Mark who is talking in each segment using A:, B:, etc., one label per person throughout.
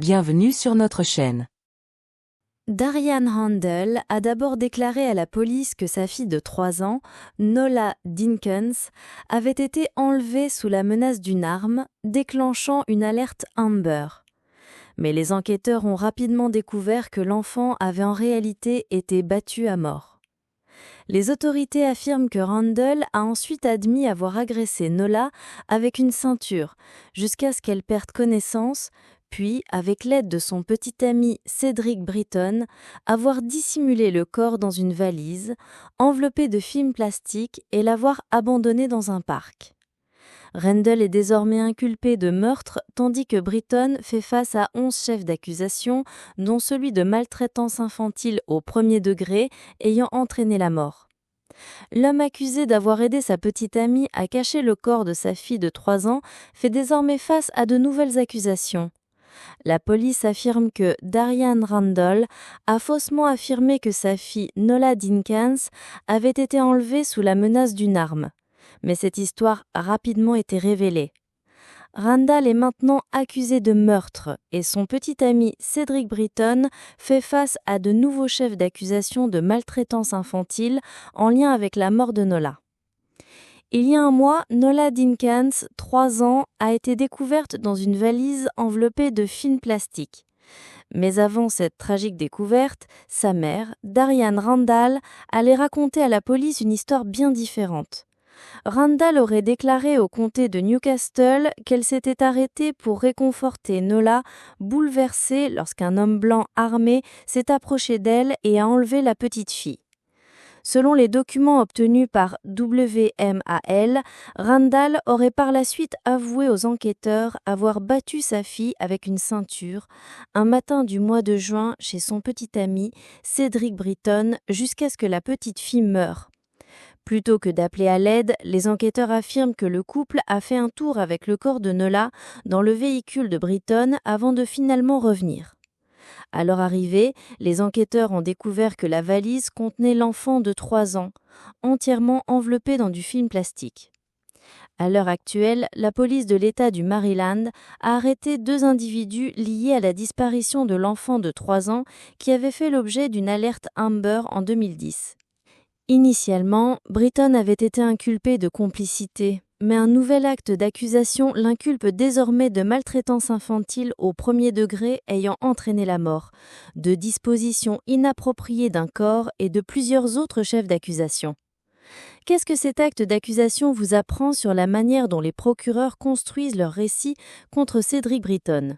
A: Bienvenue sur notre chaîne.
B: Darian Randall a d'abord déclaré à la police que sa fille de 3 ans, Nola Dinkins, avait été enlevée sous la menace d'une arme, déclenchant une alerte Amber. Mais les enquêteurs ont rapidement découvert que l'enfant avait en réalité été battu à mort. Les autorités affirment que Randall a ensuite admis avoir agressé Nola avec une ceinture, jusqu'à ce qu'elle perde connaissance, puis, avec l'aide de son petit ami Cédric Britton, avoir dissimulé le corps dans une valise, enveloppée de film plastique et l'avoir abandonné dans un parc. Randall est désormais inculpé de meurtre, tandis que Britton fait face à 11 chefs d'accusation, dont celui de maltraitance infantile au premier degré ayant entraîné la mort. L'homme accusé d'avoir aidé sa petite amie à cacher le corps de sa fille de 3 ans fait désormais face à de nouvelles accusations. La police affirme que Darian Randall a faussement affirmé que sa fille Nola Dinkins avait été enlevée sous la menace d'une arme. Mais cette histoire a rapidement été révélée. Randall est maintenant accusé de meurtre et son petit ami Cédric Britton fait face à de nouveaux chefs d'accusation de maltraitance infantile en lien avec la mort de Nola. Il y a un mois, Nola Dinkins, 3 ans, a été découverte dans une valise enveloppée de film plastique. Mais avant cette tragique découverte, sa mère, Darian Randall, allait raconter à la police une histoire bien différente. Randall aurait déclaré au comté de Newcastle qu'elle s'était arrêtée pour réconforter Nola, bouleversée lorsqu'un homme blanc armé s'est approché d'elle et a enlevé la petite fille. Selon les documents obtenus par WMAL, Randall aurait par la suite avoué aux enquêteurs avoir battu sa fille avec une ceinture un matin du mois de juin chez son petit ami Cédric Britton jusqu'à ce que la petite fille meure. Plutôt que d'appeler à l'aide, les enquêteurs affirment que le couple a fait un tour avec le corps de Nola dans le véhicule de Britton avant de finalement revenir. À leur arrivée, les enquêteurs ont découvert que la valise contenait l'enfant de 3 ans, entièrement enveloppé dans du film plastique. À l'heure actuelle, la police de l'État du Maryland a arrêté 2 individus liés à la disparition de l'enfant de 3 ans qui avait fait l'objet d'une alerte Amber en 2010. Initialement, Britton avait été inculpé de complicité, mais un nouvel acte d'accusation l'inculpe désormais de maltraitance infantile au premier degré ayant entraîné la mort, de disposition inappropriée d'un corps et de plusieurs autres chefs d'accusation. Qu'est-ce que cet acte d'accusation vous apprend sur la manière dont les procureurs construisent leur récit contre Cédric Britton ?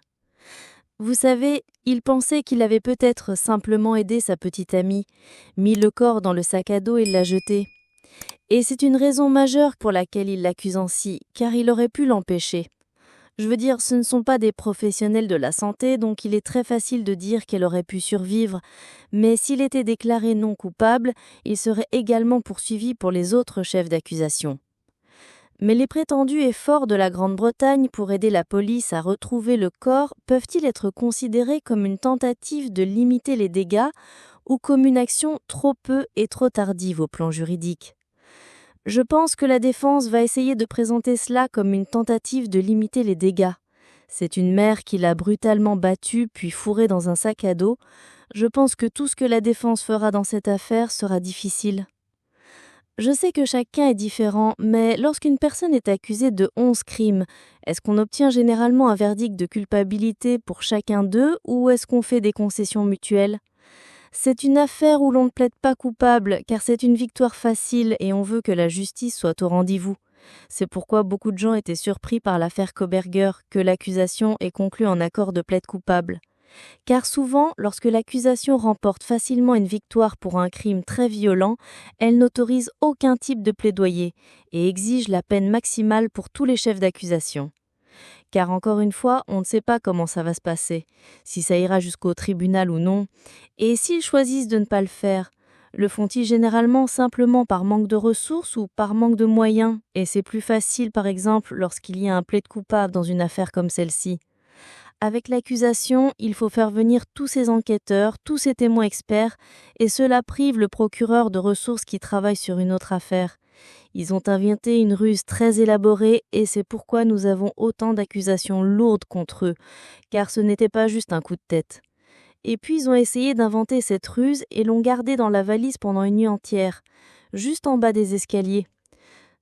B: Vous savez, il pensait qu'il avait peut-être simplement aidé sa petite amie, mis le corps dans le sac à dos et l'a jeté. Et c'est une raison majeure pour laquelle il l'accuse ainsi, car il aurait pu l'empêcher. Je veux dire, ce ne sont pas des professionnels de la santé, donc il est très facile de dire qu'elle aurait pu survivre, mais s'il était déclaré non coupable, il serait également poursuivi pour les autres chefs d'accusation. Mais les prétendus efforts de la Grande-Bretagne pour aider la police à retrouver le corps peuvent-ils être considérés comme une tentative de limiter les dégâts ou comme une action trop peu et trop tardive au plan juridique ? Je pense que la défense va essayer de présenter cela comme une tentative de limiter les dégâts. C'est une mère qui l'a brutalement battue puis fourrée dans un sac à dos. Je pense que tout ce que la défense fera dans cette affaire sera difficile. Je sais que chacun est différent, mais lorsqu'une personne est accusée de 11 crimes, est-ce qu'on obtient généralement un verdict de culpabilité pour chacun d'eux ou est-ce qu'on fait des concessions mutuelles ? C'est une affaire où l'on ne plaide pas coupable, car c'est une victoire facile et on veut que la justice soit au rendez-vous. C'est pourquoi beaucoup de gens étaient surpris par l'affaire Koberger, que l'accusation ait conclu en accord de plaide coupable. Car souvent, lorsque l'accusation remporte facilement une victoire pour un crime très violent, elle n'autorise aucun type de plaidoyer et exige la peine maximale pour tous les chefs d'accusation. Car encore une fois, on ne sait pas comment ça va se passer, si ça ira jusqu'au tribunal ou non, et s'ils choisissent de ne pas le faire, le font-ils généralement simplement par manque de ressources ou par manque de moyens, et c'est plus facile par exemple lorsqu'il y a un plaide coupable dans une affaire comme celle-ci. Avec l'accusation, il faut faire venir tous ces enquêteurs, tous ces témoins experts, et cela prive le procureur de ressources qui travaillent sur une autre affaire. Ils ont inventé une ruse très élaborée et c'est pourquoi nous avons autant d'accusations lourdes contre eux, car ce n'était pas juste un coup de tête. Et puis ils ont essayé d'inventer cette ruse et l'ont gardée dans la valise pendant une nuit entière, juste en bas des escaliers.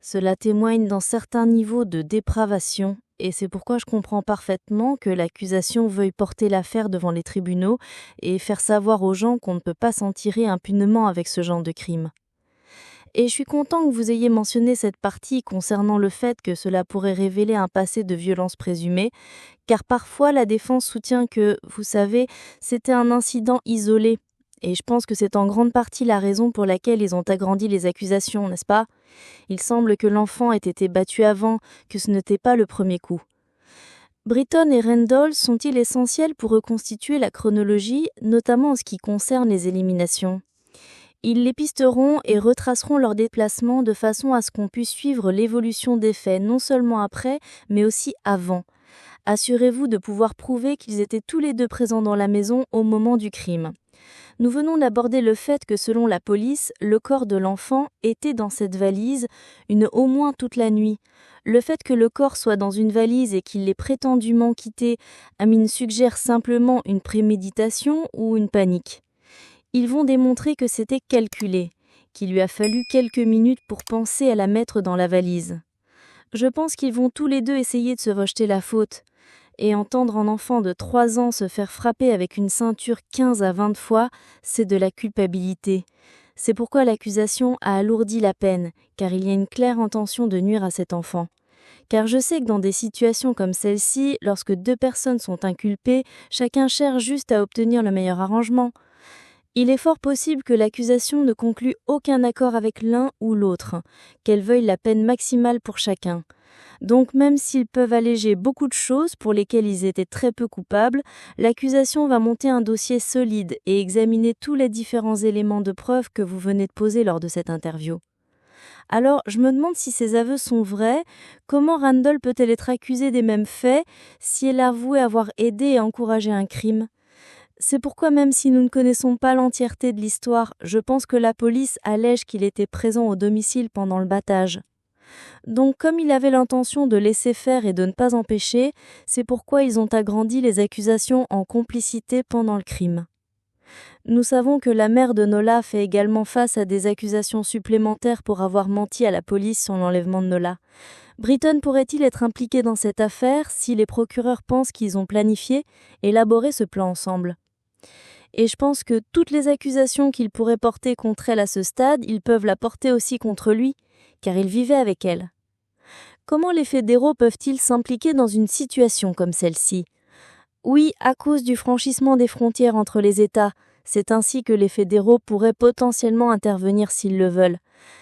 B: Cela témoigne d'un certain niveau de dépravation, et c'est pourquoi je comprends parfaitement que l'accusation veuille porter l'affaire devant les tribunaux et faire savoir aux gens qu'on ne peut pas s'en tirer impunément avec ce genre de crime. Et je suis content que vous ayez mentionné cette partie concernant le fait que cela pourrait révéler un passé de violence présumée, car parfois la défense soutient que, vous savez, c'était un incident isolé. Et je pense que c'est en grande partie la raison pour laquelle ils ont agrandi les accusations, n'est-ce pas ? Il semble que l'enfant ait été battu avant, que ce n'était pas le premier coup. Britton et Randall sont-ils essentiels pour reconstituer la chronologie, notamment en ce qui concerne les éliminations ? Ils les pisteront et retraceront leur déplacement de façon à ce qu'on puisse suivre l'évolution des faits, non seulement après, mais aussi avant. Assurez-vous de pouvoir prouver qu'ils étaient tous les deux présents dans la maison au moment du crime. Nous venons d'aborder le fait que selon la police, le corps de l'enfant était dans cette valise au moins toute la nuit. Le fait que le corps soit dans une valise et qu'il l'ait prétendument quitté, Amine suggère simplement une préméditation ou une panique. Ils vont démontrer que c'était calculé, qu'il lui a fallu quelques minutes pour penser à la mettre dans la valise. Je pense qu'ils vont tous les deux essayer de se rejeter la faute. Et entendre un enfant de 3 ans se faire frapper avec une ceinture 15 à 20 fois, c'est de la culpabilité. C'est pourquoi l'accusation a alourdi la peine, car il y a une claire intention de nuire à cet enfant. Car je sais que dans des situations comme celle-ci, lorsque 2 personnes sont inculpées, chacun cherche juste à obtenir le meilleur arrangement. Il est fort possible que l'accusation ne conclue aucun accord avec l'un ou l'autre, qu'elle veuille la peine maximale pour chacun. Donc même s'ils peuvent alléger beaucoup de choses pour lesquelles ils étaient très peu coupables, l'accusation va monter un dossier solide et examiner tous les différents éléments de preuve que vous venez de poser lors de cette interview. Alors, je me demande si ces aveux sont vrais, comment Randall peut-elle être accusée des mêmes faits si elle a avoué avoir aidé et encouragé un crime ? C'est pourquoi même si nous ne connaissons pas l'entièreté de l'histoire, je pense que la police allège qu'il était présent au domicile pendant le battage. Donc comme il avait l'intention de laisser faire et de ne pas empêcher, c'est pourquoi ils ont agrandi les accusations en complicité pendant le crime. Nous savons que la mère de Nola fait également face à des accusations supplémentaires pour avoir menti à la police sur l'enlèvement de Nola. Britton pourrait-il être impliqué dans cette affaire si les procureurs pensent qu'ils ont planifié, élaboré ce plan ensemble ? Et je pense que toutes les accusations qu'ils pourraient porter contre elle à ce stade, ils peuvent la porter aussi contre lui, car il vivait avec elle. Comment les fédéraux peuvent-ils s'impliquer dans une situation comme celle-ci ? Oui, à cause du franchissement des frontières entre les États. C'est ainsi que les fédéraux pourraient potentiellement intervenir s'ils le veulent.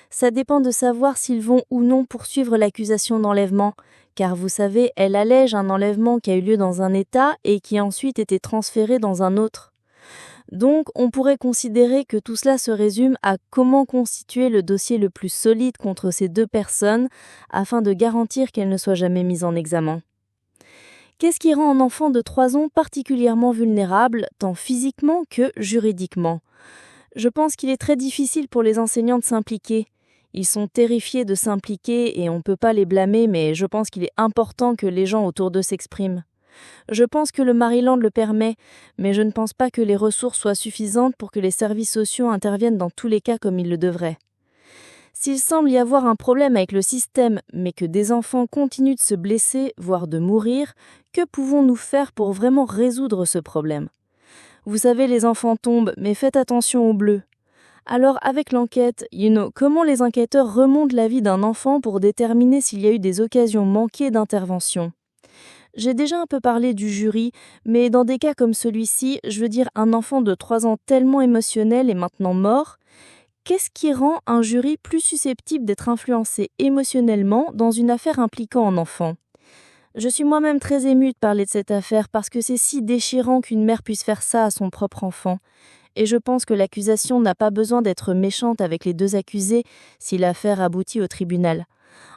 B: Ça dépend de savoir s'ils vont ou non poursuivre l'accusation d'enlèvement, car vous savez, elle allège un enlèvement qui a eu lieu dans un État et qui a ensuite été transféré dans un autre. Donc, on pourrait considérer que tout cela se résume à comment constituer le dossier le plus solide contre ces 2 personnes afin de garantir qu'elles ne soient jamais mises en examen. Qu'est-ce qui rend un enfant de 3 ans particulièrement vulnérable, tant physiquement que juridiquement ? Je pense qu'il est très difficile pour les enseignants de s'impliquer. Ils sont terrifiés de s'impliquer et on ne peut pas les blâmer, mais je pense qu'il est important que les gens autour d'eux s'expriment. Je pense que le Maryland le permet, mais je ne pense pas que les ressources soient suffisantes pour que les services sociaux interviennent dans tous les cas comme ils le devraient. S'il semble y avoir un problème avec le système, mais que des enfants continuent de se blesser, voire de mourir, que pouvons-nous faire pour vraiment résoudre ce problème ? Vous savez, les enfants tombent, mais faites attention aux bleus. Alors, avec l'enquête, comment les enquêteurs remontent la vie d'un enfant pour déterminer s'il y a eu des occasions manquées d'intervention ? J'ai déjà un peu parlé du jury, mais dans des cas comme celui-ci, je veux dire un enfant de 3 ans tellement émotionnel et maintenant mort, qu'est-ce qui rend un jury plus susceptible d'être influencé émotionnellement dans une affaire impliquant un enfant ? Je suis moi-même très émue de parler de cette affaire parce que c'est si déchirant qu'une mère puisse faire ça à son propre enfant. Et je pense que l'accusation n'a pas besoin d'être méchante avec les 2 accusés si l'affaire aboutit au tribunal.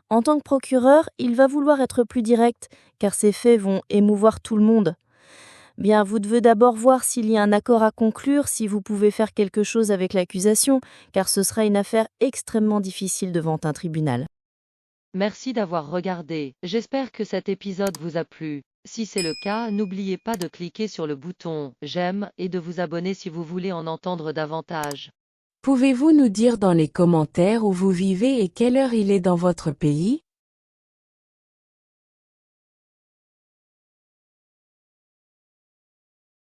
B: En tant que procureur, il va vouloir être plus direct, car ces faits vont émouvoir tout le monde. Bien, vous devez d'abord voir s'il y a un accord à conclure, si vous pouvez faire quelque chose avec l'accusation, car ce sera une affaire extrêmement difficile devant un tribunal.
C: Merci d'avoir regardé. J'espère que cet épisode vous a plu. Si c'est le cas, n'oubliez pas de cliquer sur le bouton j'aime et de vous abonner si vous voulez en entendre davantage.
A: Pouvez-vous nous dire dans les commentaires où vous vivez et quelle heure il est dans votre pays?